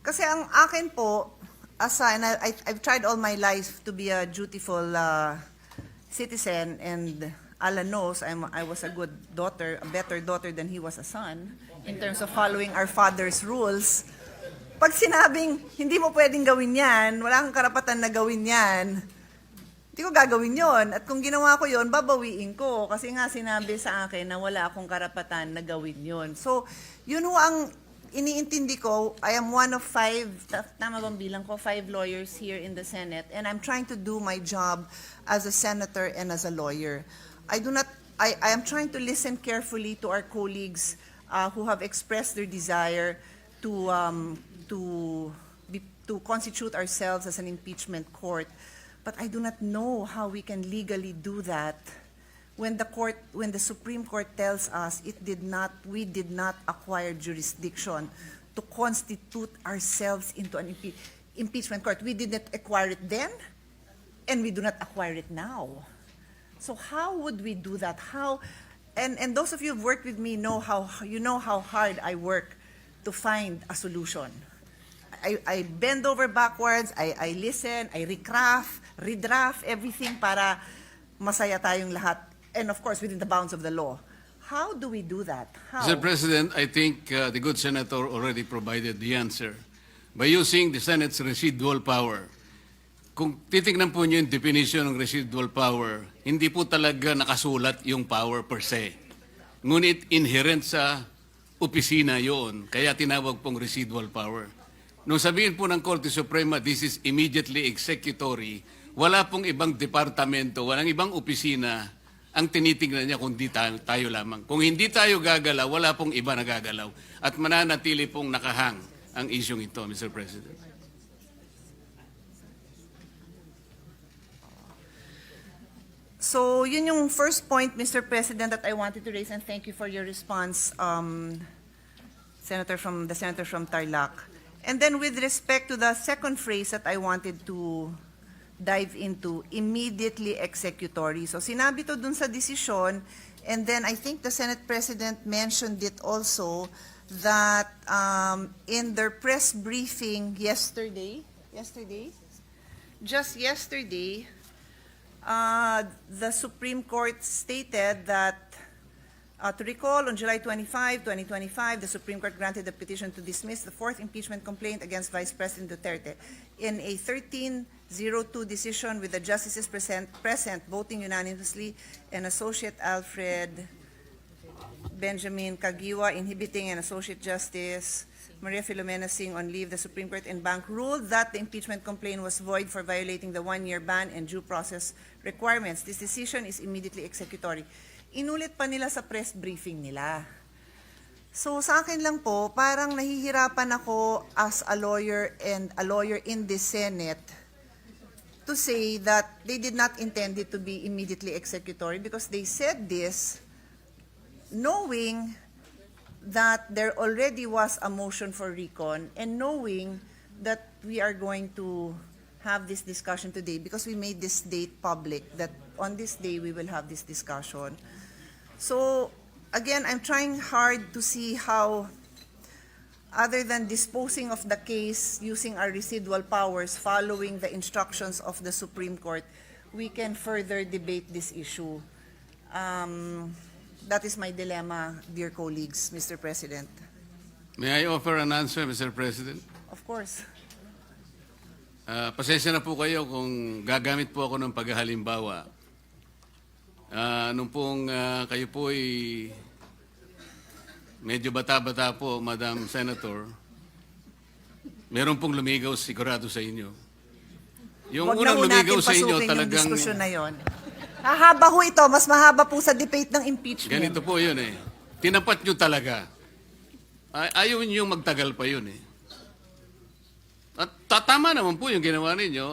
Kasi ang akin po, and I've tried all my life to be a dutiful citizen, and Alan knows I was a good daughter, a better daughter than he was a son, in terms of following our father's rules. Pag sinabing, hindi mo pwedeng gawin yan, wala kang karapatan na gawin yan, hindi ko gagawin yon. At kung ginawa ko yon, babawiin ko. Kasi nga sinabi sa akin na wala akong karapatan na gawin yon. So, yun ho ang iniintindi ko. I am one of 5, tama bang bilang ko, 5 lawyers here in the Senate. And I'm trying to do my job as a senator and as a lawyer. I am trying to listen carefully to our colleagues who have expressed their desire to constitute ourselves as an impeachment court. But I do not know how we can legally do that when the Supreme Court tells us we did not acquire jurisdiction to constitute ourselves into an impeachment court. We did not acquire it then, and we do not acquire it now. So how would we do that? And those of you who've worked with me know how hard I work to find a solution. I bend over backwards, I listen, I redraft everything para masaya tayong lahat. And of course, within the bounds of the law. How do we do that? How? Mr. President, I think the good senator already provided the answer. By using the Senate's residual power, kung titignan po niyo yung definition ng residual power, hindi po talaga nakasulat yung power per se. Ngunit inherent sa opisina yon, kaya tinawag pong residual power. Nung sabihin po ng Korte Suprema, this is immediately executory, wala pong ibang departamento, walang ibang opisina ang tinitingnan niya kundi tayo lamang. Kung hindi tayo gagalaw, wala pong iba na gagalaw. At mananatili pong nakahang ang isyong ito, Mr. President. So, yun yung first point, Mr. President, that I wanted to raise, and thank you for your response, Senator from Tarlac. And then with respect to the second phrase that I wanted to dive into, immediately executory. So sinabi to dun sa desisyon, and then I think the Senate President mentioned it also, that in their press briefing just yesterday, the Supreme Court stated that to recall, on July 25, 2025, the Supreme Court granted the petition to dismiss the 4th impeachment complaint against Vice President Duterte. In a 13-02 decision with the justices present voting unanimously, and Associate Alfred Benjamin Kagiwa inhibiting, and Associate Justice Maria Filomena Singh on leave, the Supreme Court en banc ruled that the impeachment complaint was void for violating the 1-year ban and due process requirements. This decision is immediately executory. Inulit pa nila sa press briefing nila. So sa akin lang po, parang nahihirapan ako as a lawyer and a lawyer in the Senate to say that they did not intend it to be immediately executory, because they said this knowing that there already was a motion for recon, and knowing that we are going to have this discussion today, because we made this date public, that on this day we will have this discussion. So again, I'm trying hard to see how, other than disposing of the case using our residual powers following the instructions of the Supreme Court, we can further debate this issue. That is my dilemma, dear colleagues, Mr. President. May I offer an answer, Mr. President? Of course. Pasensya na po kayo kung gagamit po ako ng paghahalimbawa. Nung pong kayo po ay medyo bata-bata po, Madam Senator, meron pong lumigaw sigurado sa inyo. Yung Huwag na unang ho lumigaw natin sa inyo pasukin yung talagang... diskusyon na yon. Hahaba ho ito, mas mahaba po sa debate ng impeachment. Ganito po yun eh. Tinapat nyo talaga. Ayaw nyo magtagal pa yun eh. At tama naman po yung ginawa ninyo.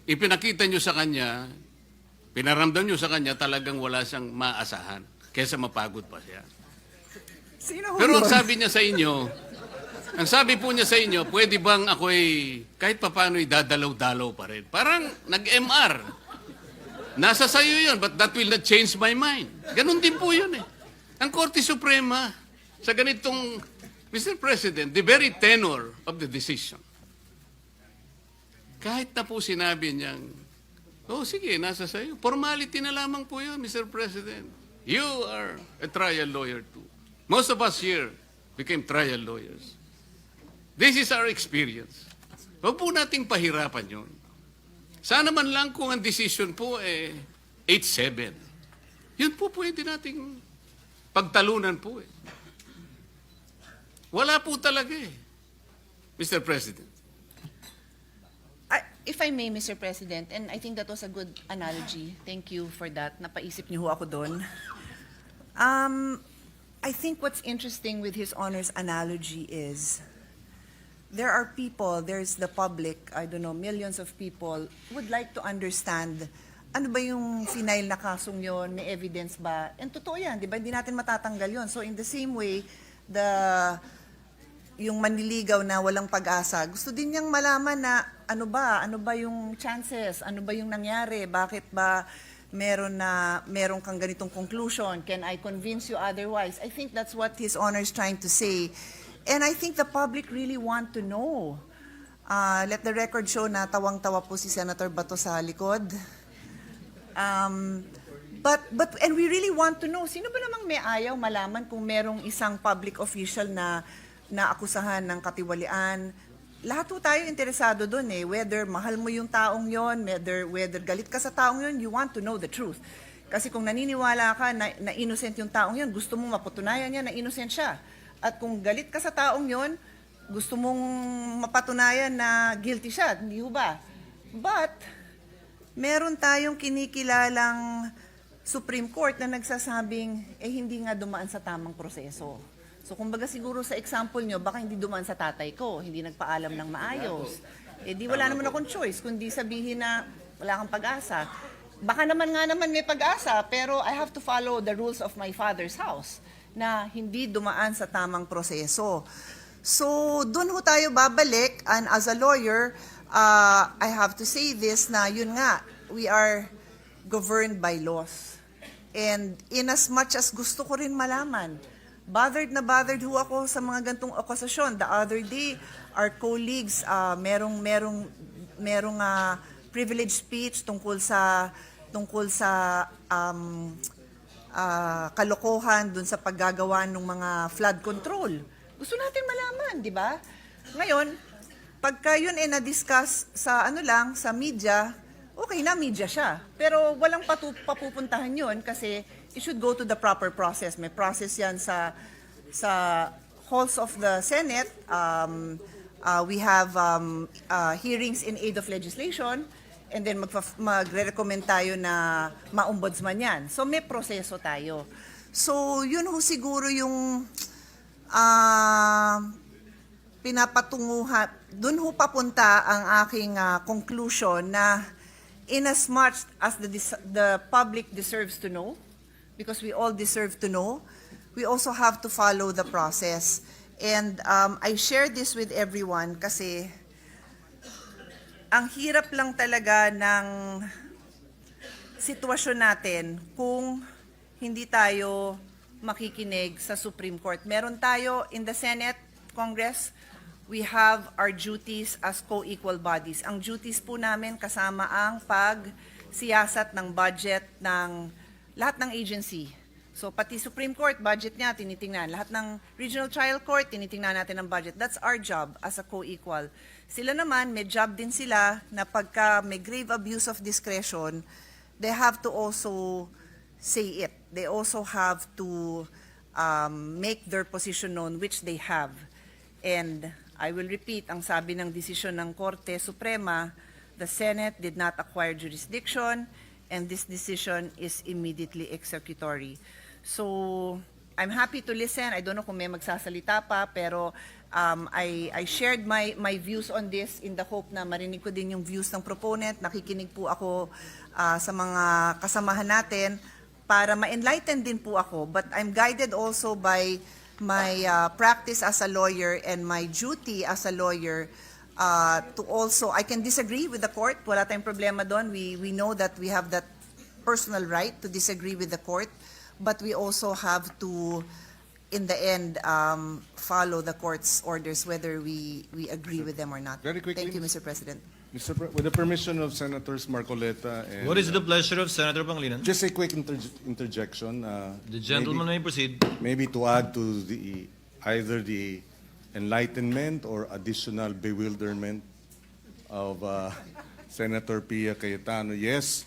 Ipinakita nyo sa kanya, pinaramdam nyo sa kanya, talagang wala siyang maasahan kaysa mapagod pa siya. Sino ho Pero ang yun? sabi niya sa inyo, ang sabi po niya sa inyo, pwede bang ako'y kahit papano'y dadalaw-dalaw pa rin? Parang nag-MR. Nasa sayo yun, but that will not change my mind. Ganon din po yun eh. Ang Korte Suprema, sa ganitong Mr. President, the very tenor of the decision, kahit na po sinabi niyang, oh sige, nasa sayo, formality na lamang po yun, Mr. President. You are a trial lawyer too. Most of us here became trial lawyers. This is our experience. Huwag po nating pahirapan yun. Sana man lang kung ang decision po 8-7. Yun po pwede nating pagtalunan po eh. Wala po talaga eh, Mr. President. If I may, Mr. President, and I think that was a good analogy. Thank you for that. Napaisip niyo ho ako doon. I think what's interesting with His Honor's analogy is there are people, there's the public, I don't know, millions of people would like to understand ano ba yung final na kasong yon, may evidence ba? And totoo yan, di ba? Hindi natin matatanggal yon. So in the same way, yung manliligaw na walang pag-asa, gusto din niyang malaman na ano ba yung chances, ano ba yung nangyari, bakit ba meron kang ganitong conclusion, can I convince you otherwise? I think that's what His Honor is trying to say. And I think the public really want to know. Let the record show na tawang-tawa po si Senator Bato sa likod. And we really want to know, sino ba namang may ayaw malaman kung merong isang public official na naakusahan ng katiwalian? Lahat po tayo interesado doon eh, whether mahal mo yung taong yon, whether galit ka sa taong yon, you want to know the truth. Kasi kung naniniwala ka na innocent yung taong yon, gusto mong mapatunayan niya na innocent siya. At kung galit ka sa taong yon, gusto mong mapatunayan na guilty siya, hindi ba? But meron tayong kinikilalang Supreme Court na nagsasabing hindi nga dumaan sa tamang proseso. So kumbaga siguro sa example nyo, baka hindi dumaan sa tatay ko, hindi nagpaalam ng maayos. Di wala naman akong choice, kundi sabihin na wala kang pag-asa. Baka naman may pag-asa, pero I have to follow the rules of my father's house na hindi dumaan sa tamang proseso. So doon ho tayo babalik, and as a lawyer, I have to say this na yun nga, we are governed by laws. And in as much as gusto ko rin malaman, bothered ho ako sa mga gantong okasasyon. The other day, our colleagues, merong privilege speech tungkol sa kalokohan dun sa paggagawa ng mga flood control. Gusto natin malaman, di ba? Ngayon, pagka yun na-discuss sa sa media, okay na, media siya. Pero walang papupuntahan yun kasi it should go to the proper process. May process yan sa halls of the Senate. We have hearings in aid of legislation, and then magre-recommend tayo na ma-ombudsman yan. So may proseso tayo. So yun ho siguro yung pinapatunguhan. Doon ho papunta ang aking conclusion na in as much as the public deserves to know, because we all deserve to know, we also have to follow the process. And I share this with everyone kasi ang hirap lang talaga ng sitwasyon natin kung hindi tayo makikinig sa Supreme Court. Meron tayo in the Senate, Congress, we have our duties as co-equal bodies. Ang duties po namin kasama ang pagsiyasat ng budget ng lahat ng agency. So pati Supreme Court, budget niya, tinitingnan. Lahat ng Regional Trial Court, tinitingnan natin ang budget. That's our job as a co-equal. Sila naman, may job din sila na pagka may grave abuse of discretion, they have to also say it. They also have to make their position known, which they have. And I will repeat, ang sabi ng desisyon ng Korte Suprema, the Senate did not acquire jurisdiction, and this decision is immediately executory. So, I'm happy to listen. I don't know kung may magsasalita pa, pero I shared my views on this in the hope na marinig ko din yung views ng proponent. Nakikinig po ako sa mga kasamahan natin para ma-enlighten din po ako. But I'm guided also by my practice as a lawyer and my duty as a lawyer to also, I can disagree with the court. Wala tayong problema doon. We know that we have that personal right to disagree with the court, but we also have to in the end, follow the court's orders, whether we agree with them or not. Very quickly, Thank you, Mr. President. With the permission of Senators Marcoleta and... What is the pleasure of Senator Pangilinan? Just a quick interjection. The gentleman may proceed. Maybe to add to either the enlightenment or additional bewilderment of Senator Pia Cayetano. Yes,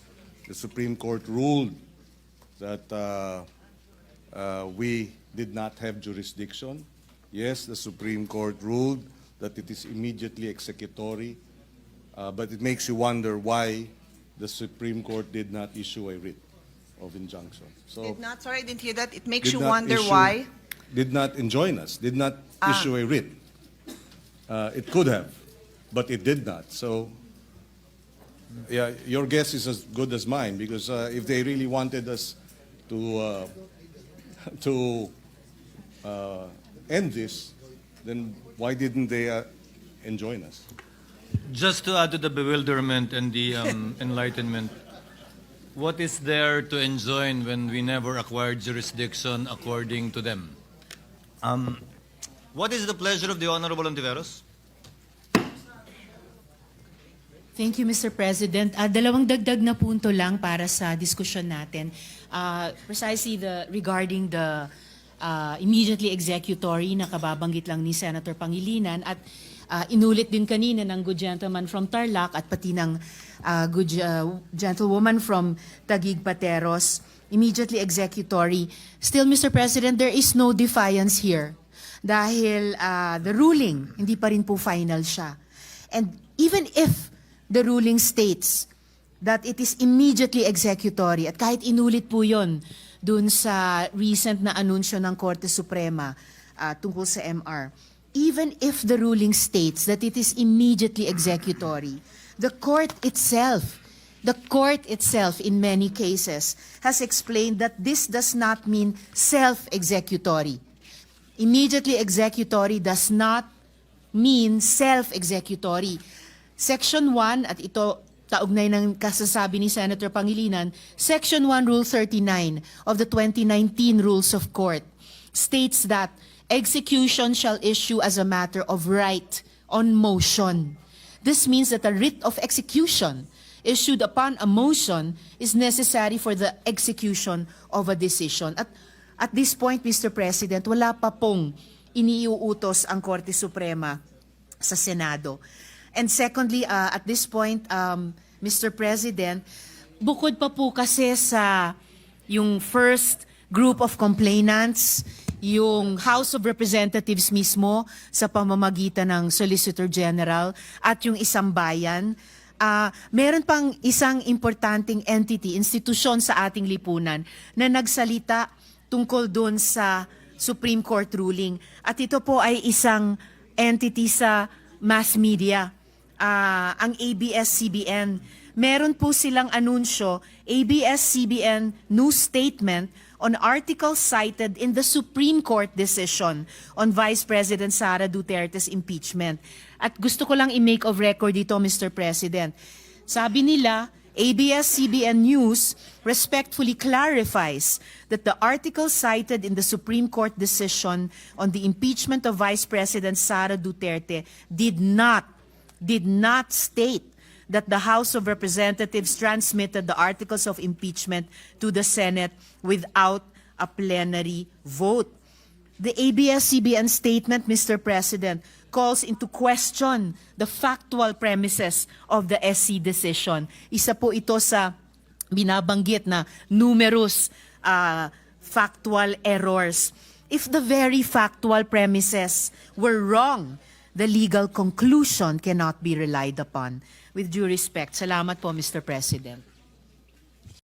the Supreme Court ruled that we did not have jurisdiction. Yes, the Supreme Court ruled that it is immediately executory. But it makes you wonder why the Supreme Court did not issue a writ of injunction. So Did not, sorry, I didn't hear that. It makes did you not wonder issue- why. Did not enjoin us, did not issue a writ. It could have, but it did not. So, yeah, your guess is as good as mine, because if they really wanted us to end this, then why didn't they enjoin us? Just to add to the bewilderment and the enlightenment, what is there to enjoin when we never acquired jurisdiction according to them? What is the pleasure of the Honorable Ontiveros? Thank you, Mr. President. Dalawang dagdag na punto lang para sa diskusyon natin. Precisely regarding the immediately executory na kababanggit lang ni Senator Pangilinan at inulit din kanina ng good gentleman from Tarlac at pati ng good gentlewoman from Taguig Pateros, immediately executory. Still, Mr. President, there is no defiance here dahil the ruling, hindi pa rin po final siya. And even if the ruling states that it is immediately executory, at kahit inulit po yun dun sa recent na anunsyo ng Korte Suprema tungkol sa MR, even if the ruling states that it is immediately executory, the court itself in many cases has explained that this does not mean self-executory. Immediately executory does not mean self-executory. Section 1, at ito kaugnay ng kasasabi ni Senator Pangilinan, Section 1, Rule 39 of the 2019 Rules of Court states that execution shall issue as a matter of right on motion. This means that a writ of execution issued upon a motion is necessary for the execution of a decision. At this point, Mr. President, wala pa pong iniuutos ang Korte Suprema sa Senado. And secondly, at this point, Mr. President, bukod pa po kasi sa yung first group of complainants, yung House of Representatives mismo sa pamamagitan ng Solicitor General at yung isang bayan, meron pang isang importanteng entity, institusyon sa ating lipunan na nagsalita tungkol doon sa Supreme Court ruling. At ito po ay isang entity sa mass media, ang ABS-CBN. Meron po silang anunsyo, ABS-CBN news statement on articles cited in the Supreme Court decision on Vice President Sara Duterte's impeachment. At gusto ko lang i-make of record dito, Mr. President. Sabi nila, ABS-CBN News respectfully clarifies that the article cited in the Supreme Court decision on the impeachment of Vice President Sara Duterte did not state that the House of Representatives transmitted the articles of impeachment to the Senate without a plenary vote. The ABS-CBN statement, Mr. President, calls into question the factual premises of the SC decision. Isa po ito sa binabanggit na numerous factual errors. If the very factual premises were wrong, the legal conclusion cannot be relied upon. With due respect, salamat po, Mr. President.